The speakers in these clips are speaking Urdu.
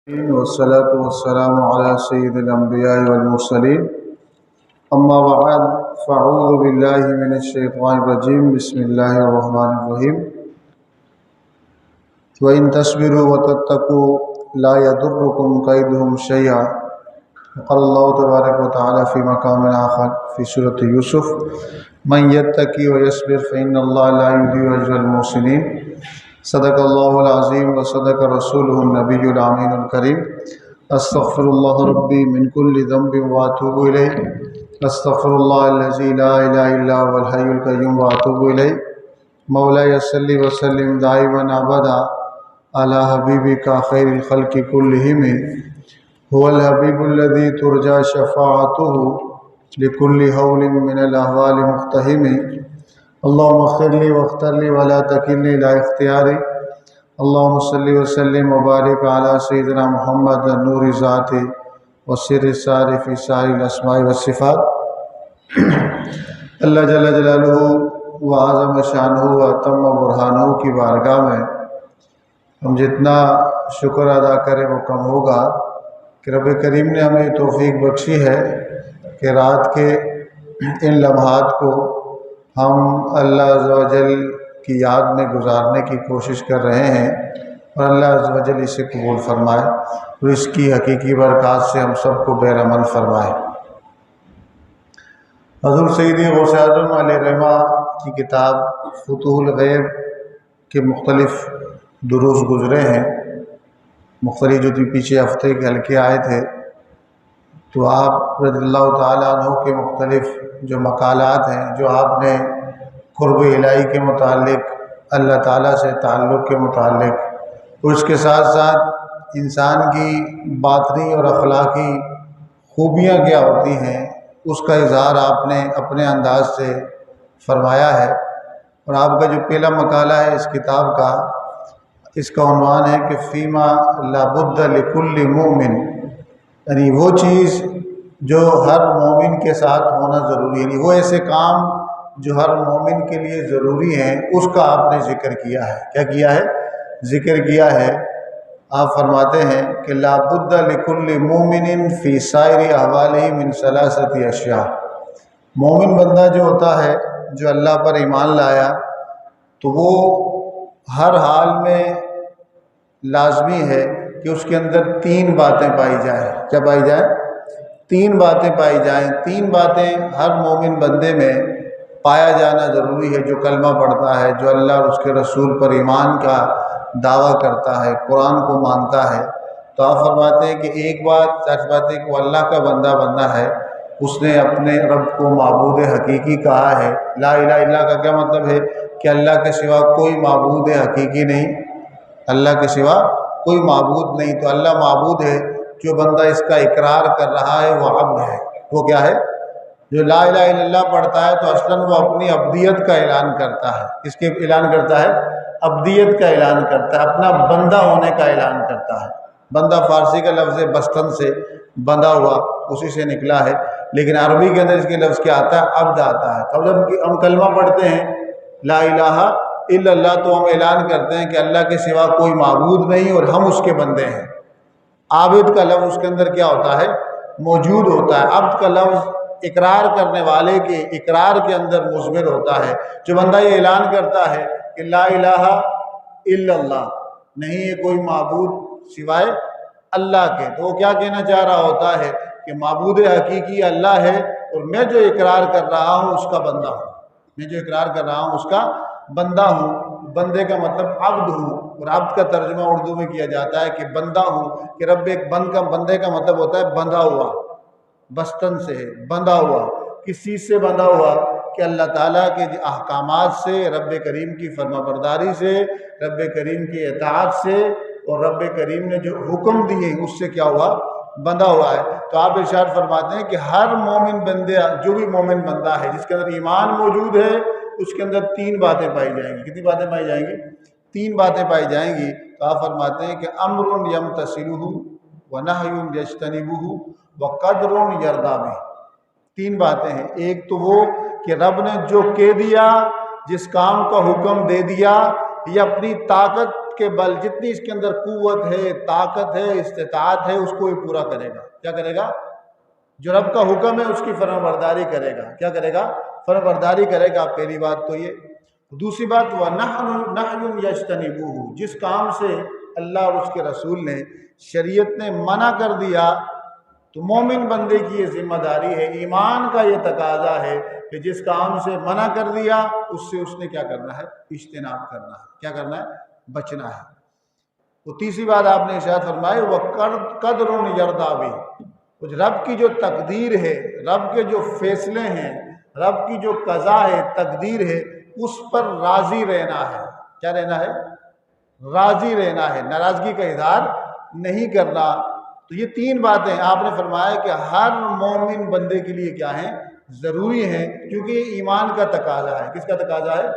والصلاة والسلام على سيد الأنبياء والمرسلين أما بعد فأعوذ بالله من الشيطان الرجيم بسم الله الرحمن الرحيم وإن تصبروا وتتقوا لا يضركم كيدهم شيئا قال الله تبارك وتعالى في مقام آخر في سورة يوسف من يتقي ويصبر فإن الله لا يضيع أجر المحسنين صدق اللہ العظیم وصدق رسولہ النبی الامین الکریم استغفر اللہ ربی من کل ذنب واتوب الیہ استغفر اللہ الذی لا الہ الا هو الحی القیوم واتوب الیہ مولاي صلی وسلم دائما ابدا علی حبیبک خیر الخلق کلہم هو الحبیب الذی ترجى شفاعته لكل حول من الاحوال مقتحم اللهم اغفر لي واختر لي ولا تكلني الى اختياري اللهم صل وسلم وبارك على سيدنا محمد نور ذات والسر السار في سائر الاسماء والصفات اللہ جل جلالہ وعظم شانہ واتم برہانہ کی بارگاہ میں ہم جتنا شکر ادا کریں وہ کم ہوگا کہ رب کریم نے ہمیں توفیق بخشی ہے کہ رات کے ان لمحات کو ہم اللہ عز و جل کی یاد میں گزارنے کی کوشش کر رہے ہیں اور اللہ عز و جل اسے قبول فرمائے اور اس کی حقیقی برکات سے ہم سب کو بہر عمل فرمائے۔ حضور سیدی غوث اعظم علیہ رحمہ کی کتاب فتوح الغیب کے مختلف دروس گزرے ہیں، مختلف جو پیچھے ہفتے کے حلقے آئے تھے، تو آپ رضی اللہ تعالیٰ عنہ کے مختلف جو مقالات ہیں، جو آپ نے قرب الہی کے متعلق، اللہ تعالیٰ سے تعلق کے متعلق، اور اس کے ساتھ ساتھ انسان کی باطنی اور اخلاقی خوبیاں کیا ہوتی ہیں، اس کا اظہار آپ نے اپنے انداز سے فرمایا ہے۔ اور آپ کا جو پہلا مقالہ ہے اس کتاب کا، اس کا عنوان ہے کہ فیما لابد لکل مومن، یعنی وہ چیز جو ہر مومن کے ساتھ ہونا ضروری ہے، یعنی وہ ایسے کام جو ہر مومن کے لیے ضروری ہیں، اس کا آپ نے ذکر کیا ہے۔ کیا کیا ہے؟ ذکر کیا ہے۔ آپ فرماتے ہیں کہ لا بد لکل مومن فی سائر احوالہ من ثلاثۃ اشیاء، مومن بندہ جو ہوتا ہے، جو اللہ پر ایمان لایا، تو وہ ہر حال میں لازمی ہے کہ اس کے اندر تین باتیں پائی جائیں۔ کیا پائی جائیں؟ تین باتیں پائی جائیں۔ تین باتیں ہر مومن بندے میں پایا جانا ضروری ہے، جو کلمہ پڑھتا ہے، جو اللہ اور اس کے رسول پر ایمان کا دعویٰ کرتا ہے، قرآن کو مانتا ہے۔ تو آپ فرماتے ہیں کہ ایک بات سچ بات ہے کہ وہ اللہ کا بندہ ہے، اس نے اپنے رب کو معبود حقیقی کہا ہے۔ لا الہ الا اللہ کا کیا مطلب ہے؟ کہ اللہ کے سوا کوئی معبود حقیقی نہیں، اللہ کے سوا کوئی معبود نہیں۔ تو اللہ معبود ہے، جو بندہ اس کا اقرار کر رہا ہے وہ عبد ہے۔ وہ کیا ہے؟ جو لا الہ الا اللہ پڑھتا ہے تو اصلاً وہ اپنی عبدیت کا اعلان کرتا ہے۔ کس کے اعلان کرتا ہے؟ عبدیت کا اعلان کرتا ہے، اپنا بندہ ہونے کا اعلان کرتا ہے۔ بندہ فارسی کا لفظ بستن سے بندہ ہوا، اسی سے نکلا ہے، لیکن عربی کے اندر اس کے لفظ کیا آتا ہے؟ عبد آتا ہے۔ تو جب ہم کلمہ پڑھتے ہیں لا الہ الا اللہ، تو ہم اعلان کرتے ہیں کہ اللہ کے سوا کوئی معبود نہیں اور ہم اس کے بندے ہیں۔ عابد کا لفظ اس کے اندر کیا ہوتا ہے؟ موجود ہوتا ہے۔ عبد کا لفظ اقرار کرنے والے کے اقرار کے اندر مضمر ہوتا ہے۔ جو بندہ یہ اعلان کرتا ہے کہ لا الہ الا اللہ، نہیں ہے کوئی معبود سوائے اللہ کے، تو وہ کیا کہنا چاہ رہا ہوتا ہے کہ معبود حقیقی اللہ ہے اور میں جو اقرار کر رہا ہوں اس کا بندہ ہوں، میں جو اقرار کر رہا ہوں اس کا بندہ ہوں۔ بندے کا مطلب عبد ہوں، اور عبد کا ترجمہ اردو میں کیا جاتا ہے کہ بندہ ہوں، کہ رب ایک بندے کا مطلب ہوتا ہے بندھا ہوا، بستن سے ہے، بندھا ہوا۔ کس چیز سے بندھا ہوا؟ کہ اللہ تعالیٰ کے احکامات سے، رب کریم کی فرما برداری سے، رب کریم کی اطاعت سے، اور رب کریم نے جو حکم دیے اس سے کیا ہوا؟ بندھا ہوا ہے۔ تو آپ ارشاد فرماتے ہیں کہ ہر مومن بندے، جو بھی مومن بندہ ہے جس کے اندر ایمان موجود ہے، اس کے اندر تین باتیں پائی جائیں گی۔ کتنی باتیں پائی جائیں گی؟ تین باتیں پائی جائیں گی۔ تو آپ فرماتے ہیں کہ امر یمتثلہ ونہی یجتنبہ وقدر یرضی بہ، تین باتیں ہیں۔ ایک تو وہ کہ رب نے جو کہہ دیا، جس کام کا حکم دے دیا، یہ اپنی طاقت کے بل، جتنی اس کے اندر قوت ہے، طاقت ہے، استطاعت ہے، اس کو یہ پورا کرے گا۔ کیا کرے گا؟ جو رب کا حکم ہے اس کی فرمانبرداری کرے گا۔ کیا کرے گا؟ فرمانبرداری کرے گا۔ پہلی بات تو یہ۔ دوسری بات وَنَحْيٌ يَجْتَنِبُوهُ، جس کام سے اللہ اور اس کے رسول نے، شریعت نے منع کر دیا، تو مومن بندے کی یہ ذمہ داری ہے، ایمان کا یہ تقاضا ہے کہ جس کام سے منع کر دیا اس سے اس نے کیا کرنا ہے؟ اجتناب کرنا ہے۔ کیا کرنا ہے؟ بچنا ہے۔ تو تیسری بات آپ نے ارشاد فرمائی وَقَدْرٌ يَرْضَىٰ بِهِ، رب کی جو تقدیر ہے، رب کے جو فیصلے ہیں، رب کی جو قضا ہے، تقدیر ہے، اس پر راضی رہنا ہے۔ کیا رہنا ہے؟ راضی رہنا ہے، ناراضگی کا اظہار نہیں کرنا۔ تو یہ تین باتیں آپ نے فرمایا کہ ہر مومن بندے کے لیے کیا ہیں؟ ضروری ہیں، کیونکہ یہ ایمان کا تقاضا ہے۔ کس کا تقاضا ہے؟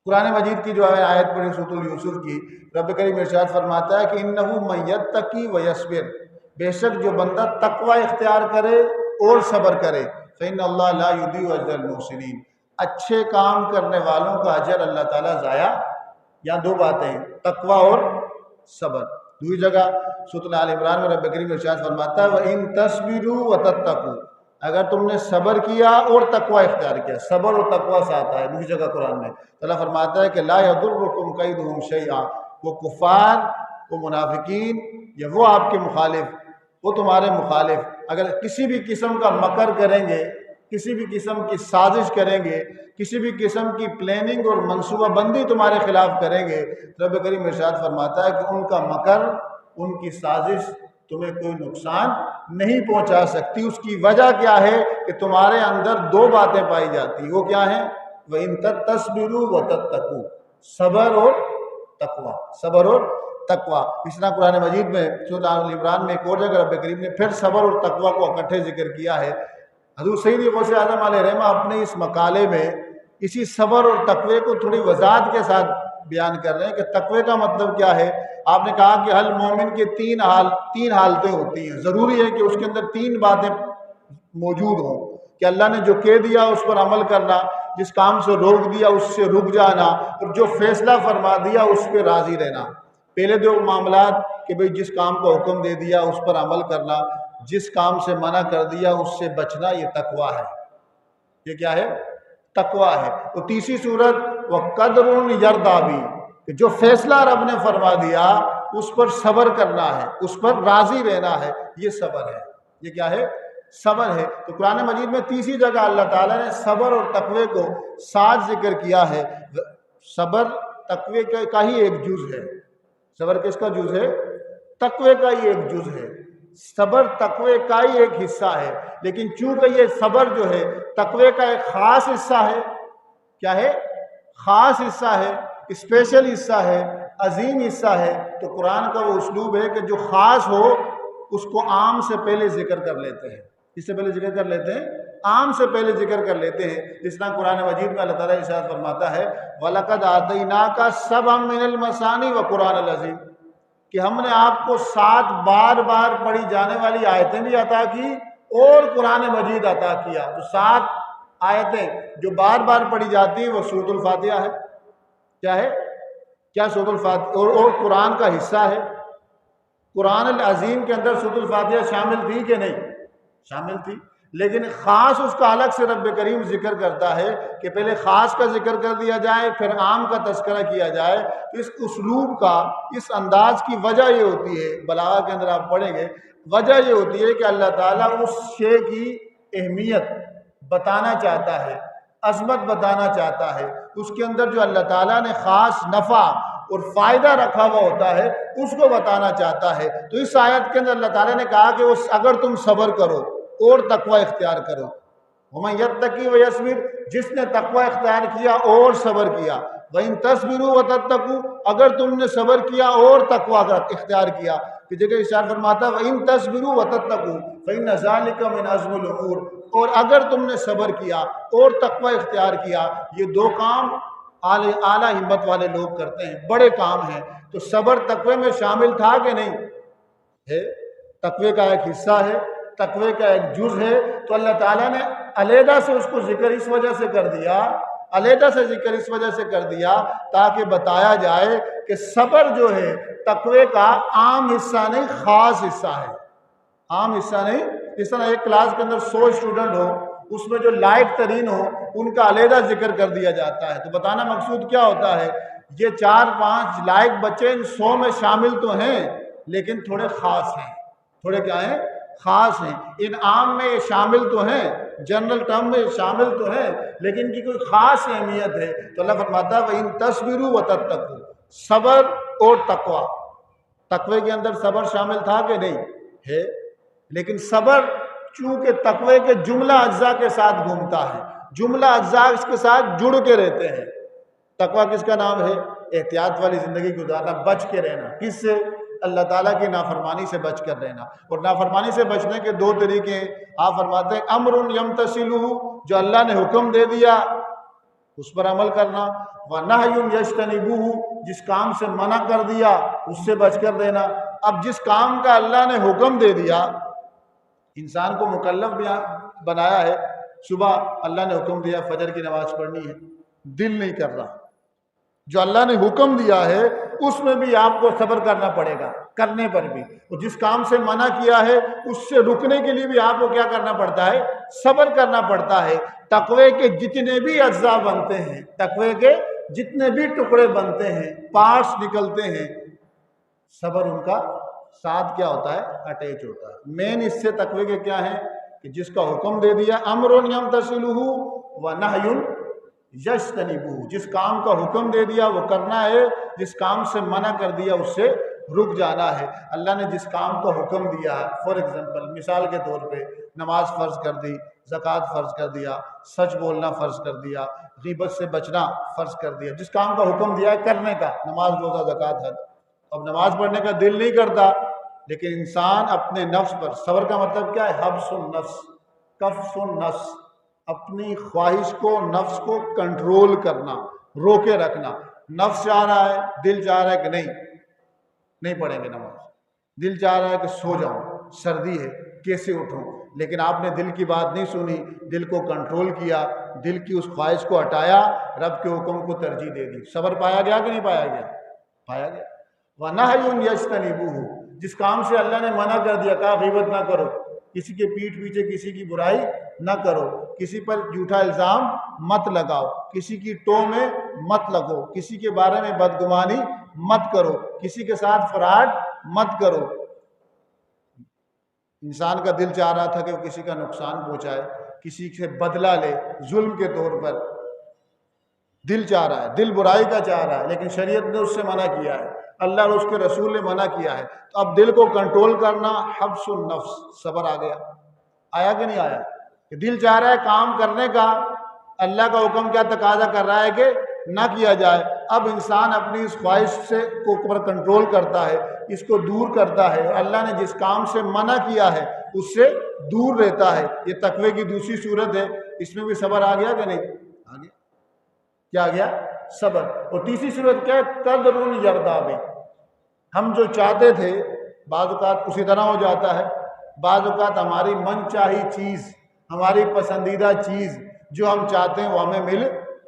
قرآن مجید کی جو آیت پڑھی سورۃ یوسف کی، رب کریم ارشاد فرماتا ہے کہ اِنَّهُ مَن يَتَّقِ وَيَصْبِرْ، بے شک جو بندہ تقوی اختیار کرے اور صبر کرے، فإن اللہ لا یضیع اجر المحسنین، اچھے کام کرنے والوں کا اجر اللہ تعالیٰ ضائع، یہاں دو باتیں ہیں، تقوی اور صبر۔ دوسری جگہ سورۃ آل عمران میں رب کریم ارشاد فرماتا ہے وَإِن تَصْبِرُوا وَتَتَّقُوا، اگر تم نے صبر کیا اور تقوی اختیار کیا، صبر اور تقوی سے آتا ہے۔ دوسری جگہ قرآن میں اللہ فرماتا ہے کہ لا يضركم كيدهم شيئا، وہ کفار، وہ منافقین یا وہ آپ کے مخالف، وہ تمہارے مخالف اگر کسی بھی قسم کا مکر کریں گے، کسی بھی قسم کی سازش کریں گے، کسی بھی قسم کی پلاننگ اور منصوبہ بندی تمہارے خلاف کریں گے، رب کریم ارشاد فرماتا ہے کہ ان کا مکر، ان کی سازش تمہیں کوئی نقصان نہیں پہنچا سکتی۔ اس کی وجہ کیا ہے کہ تمہارے اندر دو باتیں پائی جاتی، وہ کیا ہیں؟ وَإِن تَصْبِرُوا وَتَتَّقُوا، صبر اور تقوی، صبر اور تقوی۔ اس طرح قرآن مجید میں سورۃ آل عمران میں ایک اور جگہ رب کریم نے پھر صبر اور تقوی کو اکٹھے ذکر کیا ہے۔ حضور سید غوث اعظم علیہ رحمہ اپنے اس مقالے میں اسی صبر اور تقوی کو تھوڑی وضاحت کے ساتھ بیان کر رہے ہیں کہ تقوی کا مطلب کیا ہے۔ آپ نے کہا کہ ہر مومن کے تین حالتیں ہوتی ہیں، ضروری ہے کہ اس کے اندر تین باتیں موجود ہوں کہ اللہ نے جو کہہ دیا اس پر عمل کرنا، جس کام سے روک دیا اس سے رک جانا، اور جو فیصلہ فرما دیا اس پہ راضی رہنا۔ پہلے دو معاملات کہ بھئی جس کام کو حکم دے دیا اس پر عمل کرنا، جس کام سے منع کر دیا اس سے بچنا، یہ تقوی ہے۔ یہ کیا ہے؟ تقوی ہے۔ تو تیسری صورت وَقَدْرٌ يَرْضَىٰ بِهِ، کہ جو فیصلہ رب نے فرما دیا اس پر صبر کرنا ہے، اس پر راضی رہنا ہے، یہ صبر ہے۔ یہ کیا ہے؟ صبر ہے۔ تو قرآن مجید میں تیسری جگہ اللہ تعالیٰ نے صبر اور تقوی کو ساتھ ذکر کیا ہے۔ صبر تقوی کا ہی ایک جز ہے۔ صبر کس کا جز ہے؟ تقوی کا ہی ایک جز ہے۔ صبر تقوی کا ہی ایک حصہ ہے، لیکن چونکہ یہ صبر جو ہے تقوی کا ایک خاص حصہ ہے۔ کیا ہے؟ خاص حصہ ہے، اسپیشل حصہ ہے، عظیم حصہ ہے۔ تو قرآن کا وہ اسلوب ہے کہ جو خاص ہو اس کو عام سے پہلے ذکر کر لیتے ہیں۔ اس سے پہلے ذکر کر لیتے ہیں، عام سے پہلے ذکر کر لیتے ہیں۔ اس طرح قرآن مجید میں اللہ تعالیٰ ارشاد فرماتا ہے وَلَقَدْ آتَيْنَاكَ سَبْعًا مِنَ الْمَثَانِي وَقُرْآنَ الْعَظِيمَ، کہ ہم نے آپ کو 7 بار بار پڑھی جانے والی آیتیں بھی عطا کی اور قرآن مجید عطا کیا۔ تو 7 آیتیں جو بار بار پڑھی جاتی ہیں وہ سورۃ الفاتحہ ہے۔ کیا ہے؟ کیا سورۃ الفاتحہ اور قرآن کا حصہ ہے۔ قرآن العظیم کے اندر سورۃ الفاتحہ شامل تھی کہ نہیں؟ شامل تھی، لیکن خاص اس کا الگ سے رب کریم ذکر کرتا ہے کہ پہلے خاص کا ذکر کر دیا جائے پھر عام کا تذکرہ کیا جائے۔ تو اس اسلوب کا، اس انداز کی وجہ یہ ہوتی ہے، بلاغہ کے اندر آپ پڑھیں گے، وجہ یہ ہوتی ہے کہ اللہ تعالیٰ اس شے کی اہمیت بتانا چاہتا ہے، عظمت بتانا چاہتا ہے، اس کے اندر جو اللہ تعالیٰ نے خاص نفع اور فائدہ رکھا ہوا ہوتا ہے اس کو بتانا چاہتا ہے۔ تو اس آیت کے اندر اللہ تعالیٰ نے کہا کہ اگر تم صبر کرو اور تقوی اختیار کرو، وَمَن يَتَّقِ وَيَصْبِرْ، جس نے تقوی اختیار کیا اور صبر کیا، وَإِن تَصْبِرُوا وَتَتَّقُوا، اگر تم نے صبر کیا اور تقوی اختیار کیا، پھر جگہ ارشاد فرماتا ہے وَإِن تَصْبِرُوا وَتَتَّقُوا فَإِنَّ ذَلِكَ مِنْ عَزْمِ الْأُمُورِ، اور اگر تم نے صبر کیا اور تقوی اختیار کیا، یہ دو کام اعلیٰ ہمت والے لوگ کرتے ہیں، بڑے کام ہیں۔ تو صبر تقوی میں شامل تھا کہ نہیں ہے؟ تقوی کا ایک حصہ ہے، تقوی کا ایک جز ہے۔ تو اللہ تعالیٰ نے علیحدہ سے اس کو ذکر اس وجہ سے کر دیا علیحدہ سے ذکر اس وجہ سے کر دیا تاکہ بتایا جائے کہ صبر جو ہے تقوی کا عام حصہ نہیں، خاص حصہ ہے، عام حصہ نہیں۔ اس طرح ایک کلاس کے اندر 100 اسٹوڈنٹ ہو، اس میں جو لائق ترین ہو ان کا علیحدہ ذکر کر دیا جاتا ہے۔ تو بتانا مقصود کیا ہوتا ہے، یہ 4-5 لائق بچے ان 100 میں شامل تو ہیں لیکن تھوڑے خاص ہیں، تھوڑے کیا ہیں، خاص ہیں۔ ان عام میں یہ شامل تو ہیں، جنرل ٹرم میں شامل تو ہیں، لیکن کی کوئی خاص اہمیت ہے۔ تو اللہ فرماتا ہے وَإِن تَصْبِرُوا وَتَتَّقُوا، صبر اور تقوی۔ تقوی کے اندر صبر شامل تھا کہ نہیں ہے، لیکن صبر چونکہ تقوی کے جملہ اجزاء کے ساتھ گھومتا ہے، جملہ اجزاء اس کے ساتھ جڑ کے رہتے ہیں۔ تقوی کس کا نام ہے؟ احتیاط والی زندگی گزارنا، بچ کے رہنا۔ کس سے؟ اللہ تعالیٰ کی نافرمانی سے بچ کر رہنا۔ اور نافرمانی سے بچنے کے 2 طریقے ہیں۔ آپ فرماتے ہیں امر یمتثلہ، جو اللہ نے حکم دے دیا اس پر عمل کرنا، وَنَهْيٌ يَجْتَنِبُوهُ، جس کام سے منع کر دیا اس سے بچ کر رہنا۔ اب جس کام کا اللہ نے حکم دے دیا، انسان کو مکلف بنایا ہے، صبح اللہ نے حکم دیا فجر کی نماز پڑھنی ہے، دل نہیں کر رہا، جو اللہ نے حکم دیا ہے اس میں بھی آپ کو صبر کرنا پڑے گا، کرنے پر بھی۔ اور جس کام سے منع کیا ہے اس سے رکنے کے لیے بھی آپ کو کیا کرنا پڑتا ہے؟ صبر کرنا پڑتا ہے۔ تقوی کے جتنے بھی اجزاء بنتے ہیں، تقوی کے جتنے بھی ٹکڑے بنتے ہیں، پارٹس نکلتے ہیں، صبر ان کا ساتھ کیا ہوتا ہے؟ اٹیچ ہوتا ہے۔ مین اس سے تقوی کے کیا ہیں کہ جس کا حکم دے دیا امر یمتثلہ ونہی یجتنبہ، جس کام کا حکم دے دیا وہ کرنا ہے، جس کام سے منع کر دیا اس سے رک جانا ہے۔ اللہ نے جس کام کا حکم دیا ہے، فار ایگزامپل مثال کے طور پہ نماز فرض کر دی، زکوٰۃ فرض کر دیا، سچ بولنا فرض کر دیا، غیبت سے بچنا فرض کر دیا، جس کام کا حکم دیا ہے کرنے کا، نماز روزہ زکوٰۃ حج۔ اب نماز پڑھنے کا دل نہیں کرتا، لیکن انسان اپنے نفس پر، صبر کا مطلب کیا ہے؟ حبس النفس، کف النفس، اپنی خواہش کو، نفس کو کنٹرول کرنا، روکے رکھنا۔ نفس چاہ رہا ہے، دل چاہ رہا ہے کہ نہیں پڑھیں گے نماز، دل چاہ رہا ہے کہ سو جاؤں، سردی ہے کیسے اٹھوں، لیکن آپ نے دل کی بات نہیں سنی، دل کو کنٹرول کیا، دل کی اس خواہش کو ہٹایا، رب کے حکم کو ترجیح دے دی۔ صبر پایا گیا کہ نہیں پایا گیا؟ پایا گیا۔ وَنَهْيٌ يَجْتَنِبُوهُ، جس کام سے اللہ نے منع کر دیا، کہا غیبت نہ کرو، کسی کے پیٹھ پیچھے کسی کی برائی نہ کرو، کسی پر جھوٹا الزام مت لگاؤ، کسی کی ٹو میں مت لگو، کسی کے بارے میں بدگمانی مت کرو، کسی کے ساتھ فراڈ مت کرو۔ انسان کا دل چاہ رہا تھا کہ وہ کسی کا نقصان پہنچائے، کسی سے بدلہ لے ظلم کے طور پر، دل چاہ رہا ہے، دل برائی کا چاہ رہا ہے، لیکن شریعت نے اس سے منع کیا ہے، اللہ اور اس کے رسول نے منع کیا ہے۔ تو اب دل کو کنٹرول کرنا، حبس النفس، صبر آ گیا، آیا کہ نہیں آیا؟ کہ دل چاہ رہا ہے کام کرنے کا، اللہ کا حکم کیا تقاضا کر رہا ہے کہ نہ کیا جائے۔ اب انسان اپنی اس خواہش سے کو اوپر کنٹرول کرتا ہے، اس کو دور کرتا ہے، اللہ نے جس کام سے منع کیا ہے اس سے دور رہتا ہے۔ یہ تقوی کی دوسری صورت ہے، اس میں بھی صبر آ گیا کہ نہیں؟ آ گیا۔ کیا آ گیا؟ صبر۔ اور تیسری صورت کیا ہے؟ قدر یرضی، ہم جو چاہتے تھے بعض اوقات اسی طرح ہو جاتا ہے، بعض اوقات ہماری من چاہی چیز، ہماری پسندیدہ چیز جو ہم چاہتے ہیں وہ ہمیں مل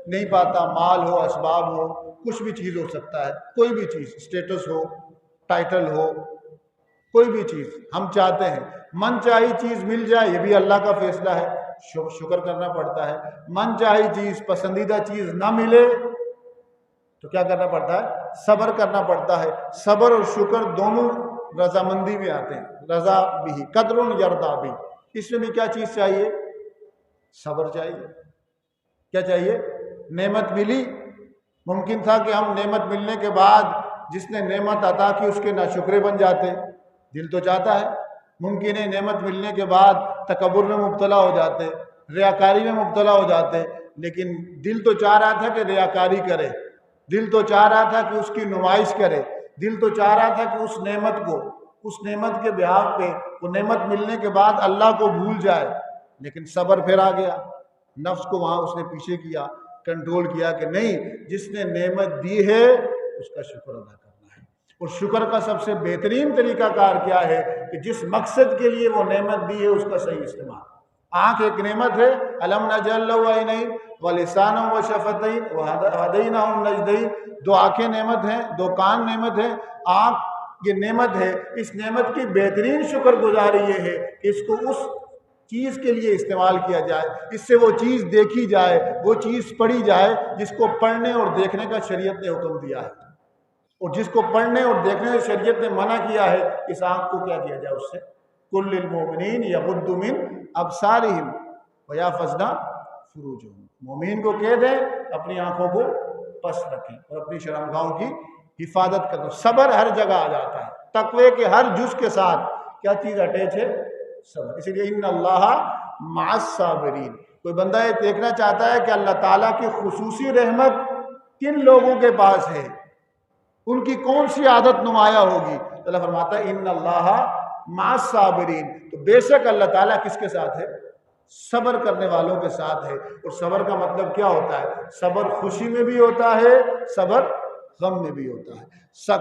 نہیں پاتا، مال ہو، اسباب ہو، کچھ بھی چیز ہو سکتا ہے، کوئی بھی چیز، اسٹیٹس ہو، ٹائٹل ہو، کوئی بھی چیز ہم چاہتے ہیں، من چاہی چیز مل جائے یہ بھی اللہ کا فیصلہ ہے، شکر کرنا پڑتا ہے۔ من چاہی چیز، پسندیدہ چیز نہ ملے تو کیا کرنا پڑتا ہے؟ صبر کرنا پڑتا ہے۔ صبر اور شکر دونوں رضامندی میں آتے ہیں، رضا بھی، قدر یرضا بھی۔ اس میں بھی کیا چیز چاہیے؟ صبر چاہیے۔ کیا چاہیے؟ نعمت ملی، ممکن تھا کہ ہم نعمت ملنے کے بعد جس نے نعمت عطا کی اس کے ناشکرے بن جاتے، دل تو چاہتا ہے۔ ممکن ہے نعمت ملنے کے بعد تکبر میں مبتلا ہو جاتے، ریاکاری میں مبتلا ہو جاتے، لیکن دل تو چاہ رہا تھا کہ ریاکاری کرے، دل تو چاہ رہا تھا کہ اس کی نمائش کرے، دل تو چاہ رہا تھا کہ اس نعمت کو، اس نعمت کے بہاف پہ، وہ نعمت ملنے کے بعد اللہ کو بھول جائے، لیکن صبر پھر آ گیا، نفس کو وہاں اس نے پیچھے کیا، کنٹرول کیا کہ نہیں، جس نے نعمت دی ہے اس کا شکر ادا کرنا ہے۔ اور شکر کا سب سے بہترین طریقہ کار کیا ہے کہ جس مقصد کے لیے وہ نعمت دی ہے اس کا صحیح استعمال۔ آنکھ ایک نعمت ہے، الم نجعل لہ عینین ولسانا وشفتین وہدیناہ النجدین، دو آنکھیں نعمت ہیں، دو کان نعمت ہیں، آنکھ یہ نعمت ہے۔ اس نعمت کی بہترین شکر گزاری یہ ہے کہ اس کو اس چیز کے لیے استعمال کیا جائے، اس سے وہ چیز دیکھی جائے، وہ چیز پڑھی جائے جس کو پڑھنے اور دیکھنے کا شریعت نے حکم دیا ہے، اور جس کو پڑھنے اور دیکھنے سے شریعت نے منع کیا ہے، اس آنکھ کو کیا کیا جائے اس سے۔ کل للمؤمنین یغضوا من ابصارہم ویحفظن فروجہم، مومین کو کہہ دیں اپنی آنکھوں کو پست رکھیں اور اپنی شرمگاہوں کی حفاظت کریں۔ صبر ہر جگہ آ جاتا ہے، تقوی کے ہر جز کے ساتھ کیا چیز اٹیچ ہے؟ صبر۔ اسی لیے ان اللہ مع الصابرین، کوئی بندہ یہ دیکھنا چاہتا ہے کہ اللہ تعالیٰ کی خصوصی رحمت کن لوگوں کے پاس ہے، ان کی کون سی عادت نمایاں ہوگی، تو اللہ فرماتا ہے ان اللہ مع الصابرین، تو بے شک اللہ تعالیٰ کس کے ساتھ ہے؟ صبر کرنے والوں کے ساتھ ہے۔ اور صبر کا مطلب کیا ہوتا ہے؟ صبر خوشی میں بھی ہوتا ہے، صبر غم میں بھی ہوتا ہے،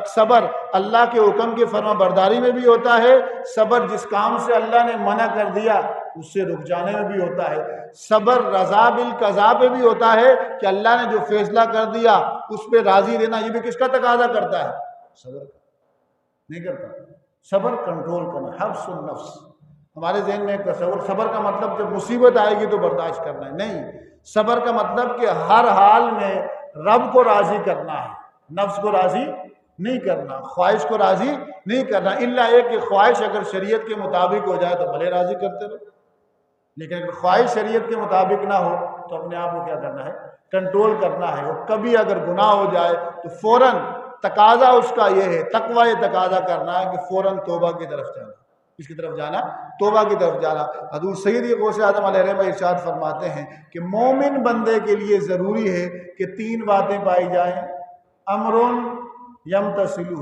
صبر اللہ کے حکم کی فرما برداری میں بھی ہوتا ہے، صبر جس کام سے اللہ نے منع کر دیا اس سے رک جانے میں بھی ہوتا ہے، صبر رضا بالقضاء پہ بھی ہوتا ہے کہ اللہ نے جو فیصلہ کر دیا اس پہ راضی رہنا، یہ بھی کس کا تقاضا کرتا ہے؟ صبر نہیں کرتا۔ صبر کنٹرول کرنا، حبس النفس۔ ہمارے ذہن میں ایک تصور، صبر کا مطلب جب مصیبت آئے گی تو برداشت کرنا ہے، نہیں، صبر کا مطلب کہ ہر حال میں رب کو راضی کرنا ہے، نفس کو راضی نہیں کرنا، خواہش کو راضی نہیں کرنا، الا ایک کہ خواہش اگر شریعت کے مطابق ہو جائے تو بھلے راضی کرتے رہو، لیکن اگر خواہش شریعت کے مطابق نہ ہو تو اپنے آپ کو کیا کرنا ہے؟ کنٹرول کرنا ہے۔ اور کبھی اگر گناہ ہو جائے تو فوراً تقاضا اس کا یہ ہے، تقوی یہ تقاضا کرنا ہے کہ فوراً توبہ کی طرف جانا۔ کس کی طرف جانا؟ توبہ کی طرف جانا۔ حضور سیدی غوث اعظم علیہ الرحمہ ارشاد فرماتے ہیں کہ مومن بندے کے لیے ضروری ہے کہ تین باتیں پائی جائیں، امر یمتثلہ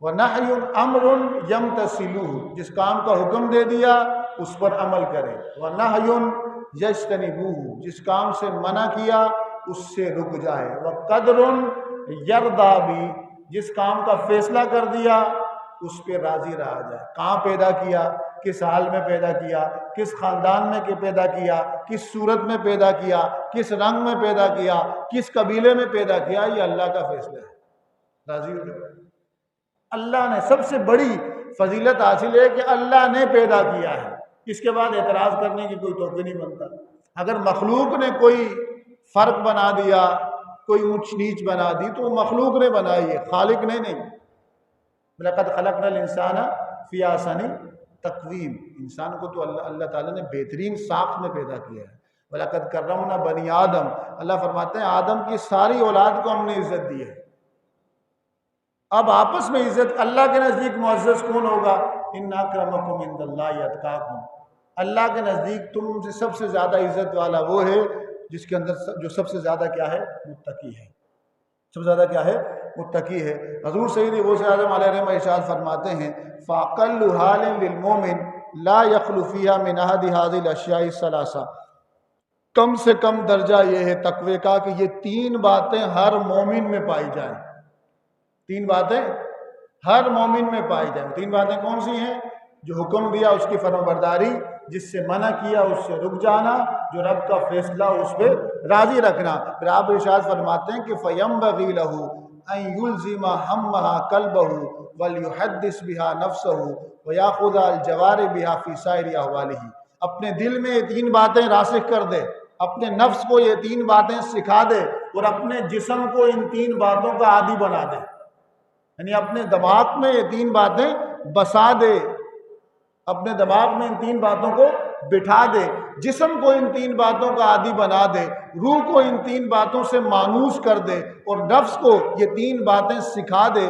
ونہی امر یمتثلہ، جس کام کا حکم دے دیا اس پر عمل کرے، ونہی یجتنبہ، جس کام سے منع کیا اس سے رک جائے، وقدر یرضی بھی، جس کام کا فیصلہ کر دیا اس پہ راضی رہا جائے۔ کہاں پیدا کیا، کس حال میں پیدا کیا، کس خاندان میں پیدا کیا، کس صورت میں پیدا کیا، کس رنگ میں پیدا کیا، کس قبیلے میں پیدا کیا، یہ اللہ کا فیصلہ ہے، راضی ہو جائے۔ اللہ نے سب سے بڑی فضیلت حاصل ہے کہ اللہ نے پیدا کیا ہے، اس کے بعد اعتراض کرنے کی کوئی توقع نہیں بنتا۔ اگر مخلوق نے کوئی فرق بنا دیا، کوئی اونچ نیچ بنا دی تو وہ مخلوق نے بنائی ہے، خالق نے نہیں۔ لقد خلقنا الانسان فی احسن تقویم، انسان کو تو اللہ تعالیٰ نے بہترین ساخت میں پیدا کیا ہے۔ وَلَقَدْ كَرَّمْنَا بَنِي آدم، اللہ فرماتے ہیں آدم کی ساری اولاد کو ہم نے عزت دی ہے۔ اب آپس میں عزت، اللہ کے نزدیک معزز کون ہوگا؟ ان اکرمکم عند اللہ اتقاکم، اللہ کے نزدیک تم سے سب سے زیادہ عزت والا وہ ہے جس کے اندر جو سب سے زیادہ کیا ہے؟ متقی ہے، سب سے زیادہ کیا ہے؟ متقی ہے۔ حضور سیدی غوث اعظم علیہ الرحمہ ارشاد فرماتے ہیں فَأَقَلُّ حَالٍ لِلْمُؤْمِنِ لَا يَخْلُ فِيهَا مِنْ أَحَدِ هَذِهِ الْأَشْيَاءِ الثَّلَاثَةِ، کم سے کم درجہ یہ ہے تقوی کا کہ یہ تین باتیں ہر مومن میں پائی جائیں، تین باتیں ہر مومن میں پائی جائیں۔ تین باتیں کون سی ہیں؟ جو حکم دیا اس کی فرمانبرداری، جس سے منع کیا اس سے رک جانا، جو رب کا فیصلہ اس پہ راضی رکھنا۔ پھر آپ ارشاد فرماتے ہیں کہ فَيَنبَغِي لَهُ أَن يُلْزِمَ هَمَّهَا قَلْبَهُ وَلْيُحَدِّثْ بِهَا نَفْسَهُ وَيَأْخُذَ الْجَوَارِ بِهَا فِي سَائِرِ أَحْوَالِهِ، اپنے دل میں یہ تین باتیں راسخ کر دے، اپنے نفس کو یہ تین باتیں سکھا دے، اور اپنے جسم کو ان تین باتوں کا عادی بنا دے، یعنی اپنے دماغ میں یہ تین باتیں بسا دے، اپنے دماغ میں ان تین باتوں کو بٹھا دے، جسم کو ان تین باتوں کا عادی بنا دے، روح کو ان تین باتوں سے مانوس کر دے، اور نفس کو یہ تین باتیں سکھا دے۔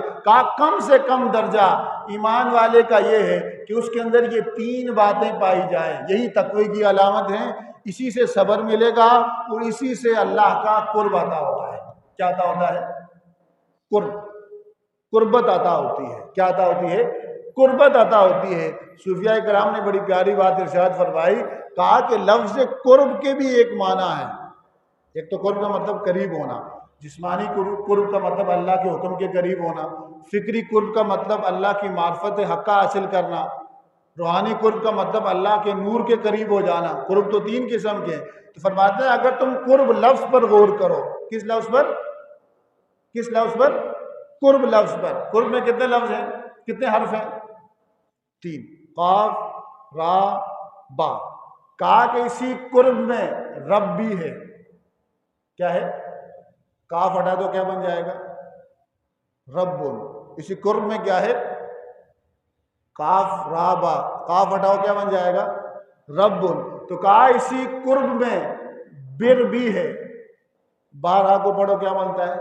کم سے کم درجہ ایمان والے کا یہ ہے کہ اس کے اندر یہ تین باتیں پائی جائیں، یہی تقوی کی علامت ہیں۔ اسی سے صبر ملے گا اور اسی سے اللہ کا قرب عطا ہوتا ہے۔ کیا عطا ہوتا ہے؟ قربت عطا ہوتی ہے۔ کیا عطا ہوتی ہے؟ قربت عطا ہوتی ہے۔ صوفیاء کرام نے بڑی پیاری بات ارشاد فرمائی، کہا کہ لفظ قرب کے بھی ایک معنی ہے۔ ایک تو قرب کا مطلب قریب ہونا، جسمانی قرب کا مطلب اللہ کے حکم کے قریب ہونا، فکری قرب کا مطلب اللہ کی معرفت حقہ حاصل کرنا، روحانی قرب کا مطلب اللہ کے نور کے قریب ہو جانا۔ قرب تو 3 قسم کے ہیں، تو فرماتے ہیں اگر تم قرب لفظ پر غور کرو، کس لفظ پر؟ کس لفظ پر؟ قرب لفظ پر۔ قرب میں کتنے لفظ ہیں، کتنے حرف ہیں؟ 3، قاف را با۔ کہا کہ اسی قرب میں رب بھی ہے۔ کیا ہے؟ کاف ہٹا دو کیا بن جائے گا؟ رب۔ اسی قرب میں کیا ہے؟ کاف را با، کاف ہٹاؤ کیا بن جائے گا؟ رب۔ تو کہا اسی قرب میں بر بھی ہے۔ بارہ کو پڑھو کیا بنتا ہے؟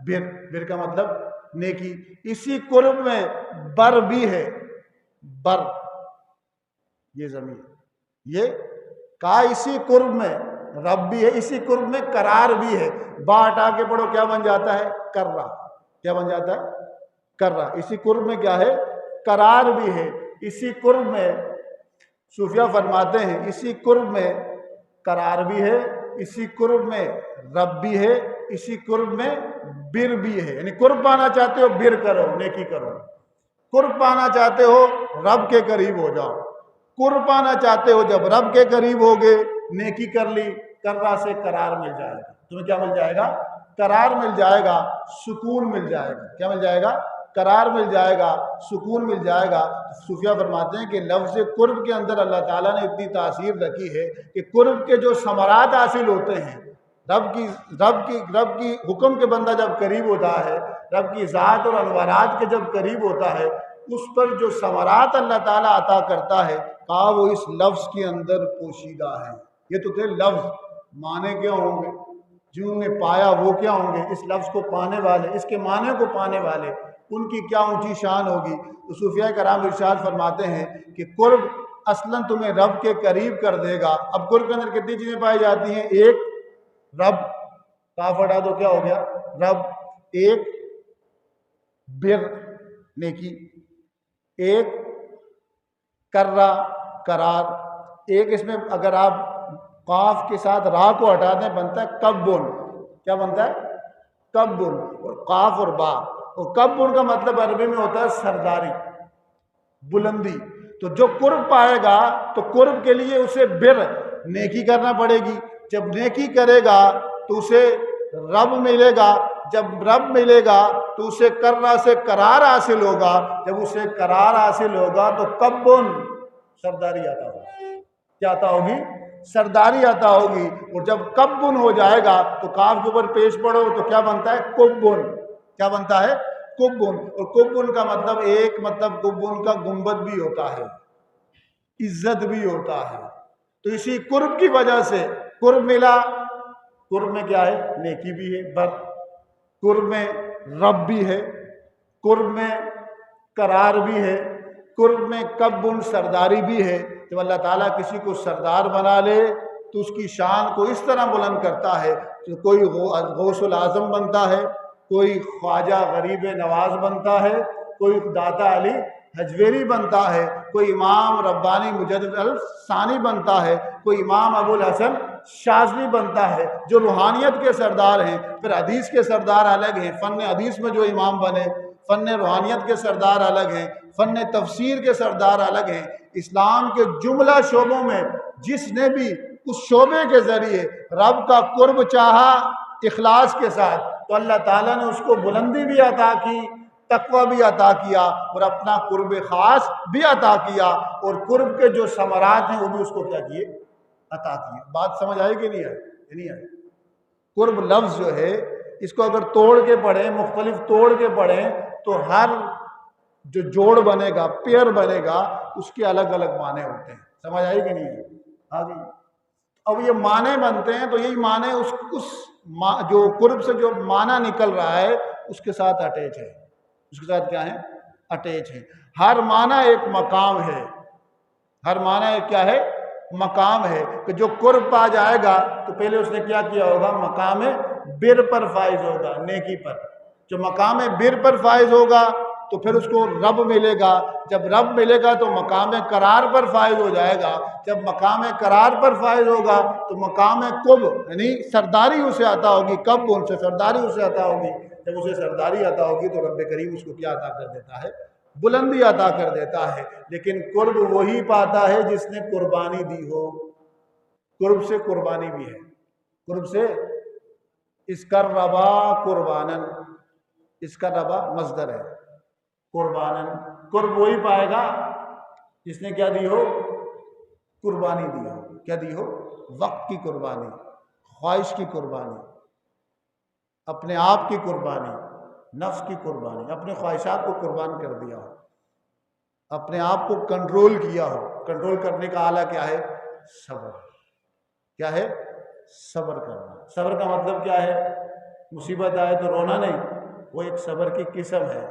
بر۔ بر کا مطلب نیکی۔ اسی قرب میں بر بھی ہے۔ بر یہ زمین، یہ کہا اسی قرب میں رب بھی ہے، اسی قرب میں قرار بھی ہے۔ با ہٹا کے پڑھو کیا بن جاتا ہے؟ کرا۔ کیا بن جاتا ہے؟ کرا۔ اسی قرب میں کیا ہے؟ قرار بھی ہے۔ اسی قرب میں صوفیہ فرماتے ہیں اسی قرب میں قرار بھی ہے، اسی قرب میں رب بھی ہے، اسی قرب میں بر بھی ہے۔ یعنی قرب پانا چاہتے ہو بر کرو، نیکی کرو۔ قرب پانا چاہتے ہو رب کے قریب ہو جاؤ۔ قرب پانا چاہتے ہو جب رب کے قریب ہوگے، نیکی کر لی، کرا سے قرار مل جائے گا۔ تمہیں کیا مل جائے گا؟ قرار مل جائے گا، سکون مل جائے گا۔ کیا مل جائے گا؟ قرار مل جائے گا، سکون مل جائے گا۔ صوفیہ فرماتے ہیں کہ لفظ قرب کے اندر اللہ تعالیٰ نے اتنی تاثیر رکھی ہے کہ قرب کے جو ثمرات حاصل ہوتے ہیں، رب کی حکم کے بندہ جب قریب ہوتا ہے، رب کی ذات اور انوارات کے جب قریب ہوتا ہے، اس پر جو ثمرات اللہ تعالیٰ عطا کرتا ہے، کہا وہ اس لفظ کے اندر پوشیدہ ہے۔ یہ تو تھے لفظ، معنی کیا ہوں گے؟ جنہوں نے پایا وہ کیا ہوں گے؟ اس لفظ کو پانے والے، اس کے معنی کو پانے والے، ان کی کیا اونچی شان ہوگی۔ تو صوفیہ کرام ارشاد فرماتے ہیں کہ قرب اصلاً تمہیں رب کے قریب کر دے گا۔ اب قرب کے اندر کتنی چیزیں پائی جاتی ہیں؟ ایک رب، کاف ہٹا دو کیا ہو گیا؟ رب۔ ایک بر نیکی، ایک کرا قرار، ایک اس میں اگر آپ قاف کے ساتھ را کو ہٹا دیں بنتا ہے کبن۔ کیا بنتا ہے؟ کبن۔ اور قاف اور با، اور کبن کا مطلب عربی میں ہوتا ہے سرداری، بلندی۔ تو جو قرب پائے گا تو قرب کے لیے اسے بر نیکی کرنا پڑے گی۔ جب نیکی کرے گا تو اسے رب ملے گا، جب رب ملے گا تو اسے کرنا سے قرار حاصل ہوگا، جب اسے قرار حاصل ہوگا تو کبن سرداری عطا ہوگی۔ کیا عطا ہوگی؟ سرداری عطا ہوگی۔ اور جب کبن ہو جائے گا تو کاف کے اوپر پیش پڑھو تو کیا بنتا ہے؟ کبن۔ کیا بنتا ہے؟ کبن۔ اور کبن کا مطلب ایک مطلب کبن کا گنبد بھی ہوتا ہے، عزت بھی ہوتا ہے۔ تو اسی قرب کی وجہ سے قرب ملا۔ قرب میں کیا ہے؟ نیکی بھی ہے، بر۔ قرب میں رب بھی ہے، قرب میں قرار بھی ہے، قرب میں کبن سرداری بھی ہے۔ جب اللہ تعالیٰ کسی کو سردار بنا لے تو اس کی شان کو اس طرح بلند کرتا ہے کہ کوئی غوث العظم بنتا ہے، کوئی خواجہ غریب نواز بنتا ہے، کوئی داتا علی حجویری بنتا ہے، کوئی امام ربانی مجدد الثانی بنتا ہے، کوئی امام ابو الحسن شاذلی بنتا ہے، جو روحانیت کے سردار ہیں۔ پھر حدیث کے سردار الگ ہیں، فن حدیث میں جو امام بنے، فن روحانیت کے سردار الگ ہیں، فن تفسیر کے سردار الگ ہیں۔ اسلام کے جملہ شعبوں میں جس نے بھی اس شعبے کے ذریعے رب کا قرب چاہا اخلاص کے ساتھ، تو اللہ تعالیٰ نے اس کو بلندی بھی عطا کی، تقوی بھی عطا کیا، اور اپنا قرب خاص بھی عطا کیا، اور قرب کے جو ثمرات ہیں وہ بھی اس کو کیا کیے؟ عطا کیے۔ بات سمجھ آئی کہ نہیں آئی؟ نہیں آئی؟ قرب لفظ جو ہے اس کو اگر توڑ کے پڑھیں، مختلف توڑ کے پڑھیں، تو ہر جو جوڑ بنے گا، پیئر بنے گا، اس کے الگ الگ معنی ہوتے ہیں۔ سمجھ آئی کہ نہیں آئی؟ آگے اب یہ معنی بنتے ہیں تو یہی معنی اس جو قرب سے جو معنی نکل رہا ہے اس کے ساتھ اٹیچ ہے۔ اس کے ساتھ کیا ہے؟ اٹیچ ہے۔ ہر معنی ایک مقام ہے، ہر معنی ایک کیا ہے؟ مقام ہے۔ کہ جو قرب پا جائے گا تو پہلے اس نے کیا کیا ہوگا؟ مقام بر پر فائز ہوگا، نیکی پر۔ جو مقام بر پر فائز ہوگا تو پھر اس کو رب ملے گا، جب رب ملے گا تو مقام قرار پر فائز ہو جائے گا، جب مقام قرار پر فائز ہوگا تو مقام قرب یعنی سرداری اسے عطا ہوگی، کب ان سے سرداری اسے عطا ہوگی، جب اسے سرداری عطا ہوگی تو رب کریم اس کو کیا عطا کر دیتا ہے؟ بلندی عطا کر دیتا ہے، لیکن قرب وہی پاتا ہے جس نے قربانی دی ہو۔ قرب سے قربانی بھی ہے، قرب سے اس کا ربا قربانن، اس کا ربا مصدر ہے قربانن، قرب وہی پائے گا جس نے کیا دی ہو؟ قربانی دی ہو۔ کیا دی ہو؟ وقت کی قربانی، خواہش کی قربانی، اپنے آپ کی قربانی، نفس کی قربانی، اپنے خواہشات کو قربان کر دیا ہو، اپنے آپ کو کنٹرول کیا ہو۔ کنٹرول کرنے کا آلہ کیا ہے؟ صبر۔ کیا ہے؟ صبر کرنا۔ صبر کا مطلب کیا ہے؟ مصیبت آئے تو رونا نہیں، وہ ایک صبر کی قسم ہے۔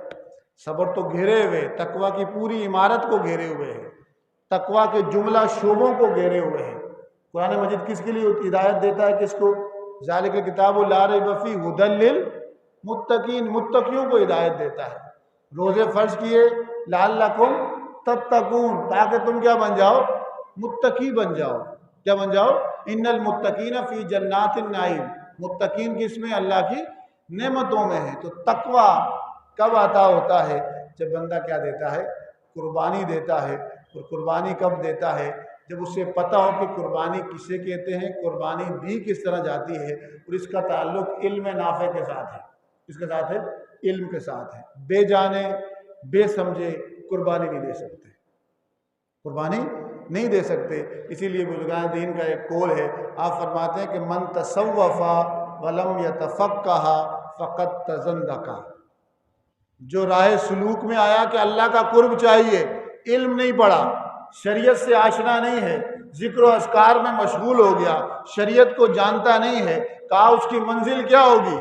صبر تو گھیرے ہوئے، تقویٰ کی پوری عمارت کو گھیرے ہوئے ہے، تقویٰ کے جملہ شعبوں کو گھیرے ہوئے ہیں۔ قرآن مجید کس کے لیے ہدایت دیتا ہے؟ کس کو؟ ذالک الکتاب لا ریب فیہ ھدی للمتقین، متقیوں کو ہدایت دیتا ہے۔ روزے فرض کیے لعلکم تتقون، تاکہ تم کیا بن جاؤ؟ متقی بن جاؤ۔ کیا بن جاؤ؟ ان المتقین فی جنات النعیم، متقین کس میں؟ اللہ کی نعمتوں میں ہے۔ تو تقویٰ کب عطا ہوتا ہے؟ جب بندہ کیا دیتا ہے؟ قربانی دیتا ہے۔ اور قربانی کب دیتا ہے؟ جب اسے پتہ ہو کہ قربانی کسے کہتے ہیں، قربانی دی کس طرح جاتی ہے، اور اس کا تعلق علم نافع کے ساتھ ہے۔ اس کے ساتھ ہے؟ علم کے ساتھ ہے۔ بے جانے بے سمجھے قربانی نہیں دے سکتے، قربانی نہیں دے سکتے۔ اسی لیے بزرگان دین کا ایک قول ہے، آپ فرماتے ہیں کہ من تصوف ولم یتفقہ فقد تزندقہ، جو راہ سلوک میں آیا کہ اللہ کا قرب چاہیے، علم نہیں پڑھا، شریعت سے آشنا نہیں ہے، ذکر و اذکار میں مشغول ہو گیا، شریعت کو جانتا نہیں ہے، کہا اس کی منزل کیا ہوگی؟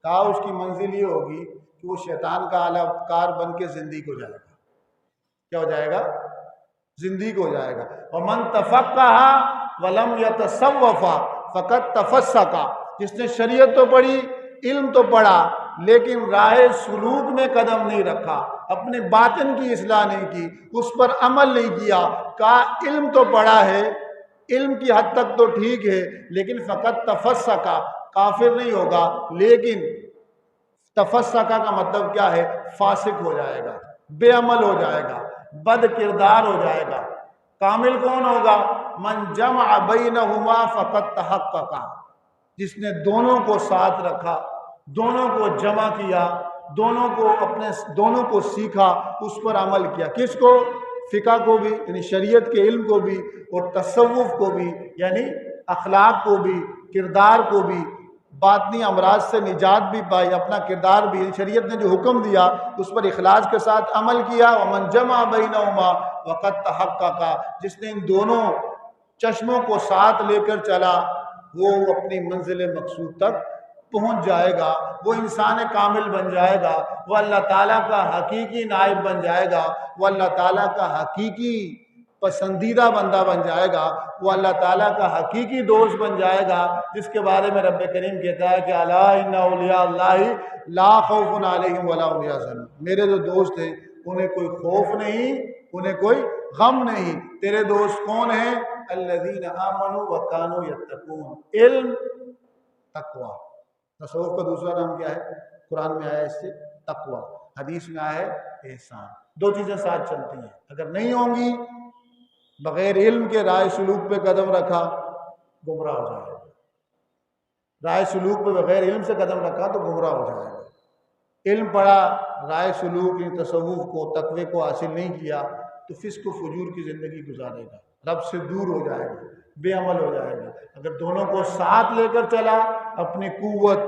کہا اس کی منزل یہ ہوگی کہ وہ شیطان کا اعلی کار بن کے زندگی ہو جائے گا۔ کیا ہو جائے گا؟ زندگی ہو جائے گا۔ ومن تفقہ ولم یتصوف فقد تفسق، جس نے شریعت تو پڑھی، علم تو پڑھا، لیکن راہ سلوک میں قدم نہیں رکھا، اپنے باطن کی اصلاح نہیں کی، اس پر عمل نہیں کیا، کہا علم تو پڑھا ہے، علم کی حد تک تو ٹھیک ہے، لیکن فقط تفسق، کافر نہیں ہوگا، لیکن تفسق کا مطلب کیا ہے؟ فاسق ہو جائے گا، بے عمل ہو جائے گا، بد کردار ہو جائے گا۔ کامل کون ہوگا؟ من جمع بینہما فقد تحقق، جس نے دونوں کو ساتھ رکھا، دونوں کو جمع کیا، دونوں کو سیکھا، اس پر عمل کیا۔ کس کو؟ فقہ کو بھی، یعنی شریعت کے علم کو بھی، اور تصوف کو بھی، یعنی اخلاق کو بھی، کردار کو بھی، باطنی امراض سے نجات بھی پائی، اپنا کردار بھی، شریعت نے جو حکم دیا اس پر اخلاص کے ساتھ عمل کیا۔ ومن جمع بینہما وقد تحقق، جس نے ان دونوں چشموں کو ساتھ لے کر چلا، وہ اپنی منزل مقصود تک پہنچ جائے گا، وہ انسان کامل بن جائے گا، وہ اللہ تعالیٰ کا حقیقی نائب بن جائے گا، وہ اللہ تعالیٰ کا حقیقی پسندیدہ بندہ بن جائے گا، وہ اللہ تعالیٰ کا حقیقی دوست بن جائے گا، جس کے بارے میں رب کریم کہتا ہے کہ الا ان اولیاء اللہ لا خوف علیہم ولا هم یحزنون، میرے جو دوست ہیں انہیں کوئی خوف نہیں، انہیں کوئی غم نہیں۔ تیرے دوست کون ہیں؟ الذین آمنوا وکانوا یتقون، علم، تقوی۔ تصوف کا دوسرا نام کیا ہے؟ قرآن میں آیا اس سے تقوی، حدیث میں آیا ہے احسان۔ دو چیزیں ساتھ چلتی ہیں، اگر نہیں ہوں گی، بغیر علم کے رائے سلوک پہ قدم رکھا گمراہ ہو جائے گا، رائے سلوک پہ بغیر علم سے قدم رکھا تو گمراہ ہو جائے گا۔ علم پڑھا، رائے سلوک تصوف کو، تقوی کو حاصل نہیں کیا تو فسق و فجور کی زندگی گزارے گا، رب سے دور ہو جائے گا، بے عمل ہو جائے گا۔ اگر دونوں کو ساتھ لے کر چلا، اپنی قوت،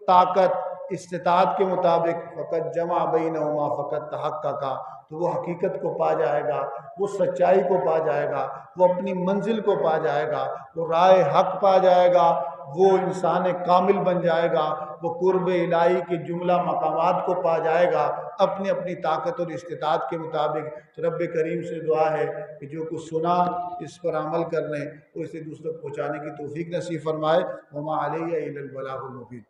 طاقت، استطاعت کے مطابق، فقط جمع بینہما فقط تحقق، تو وہ حقیقت کو پا جائے گا، وہ سچائی کو پا جائے گا، وہ اپنی منزل کو پا جائے گا، وہ رائے حق پا جائے گا، وہ انسان کامل بن جائے گا، وہ قرب الہی کے جملہ مقامات کو پا جائے گا اپنی اپنی طاقت اور استطاعت کے مطابق۔ تو رب کریم سے دعا ہے کہ جو کچھ سنا اس پر عمل کرنے اور اسے دوسروں کو پہنچانے کی توفیق نصیب فرمائے۔ وما علیہ الا البلاغ المبین۔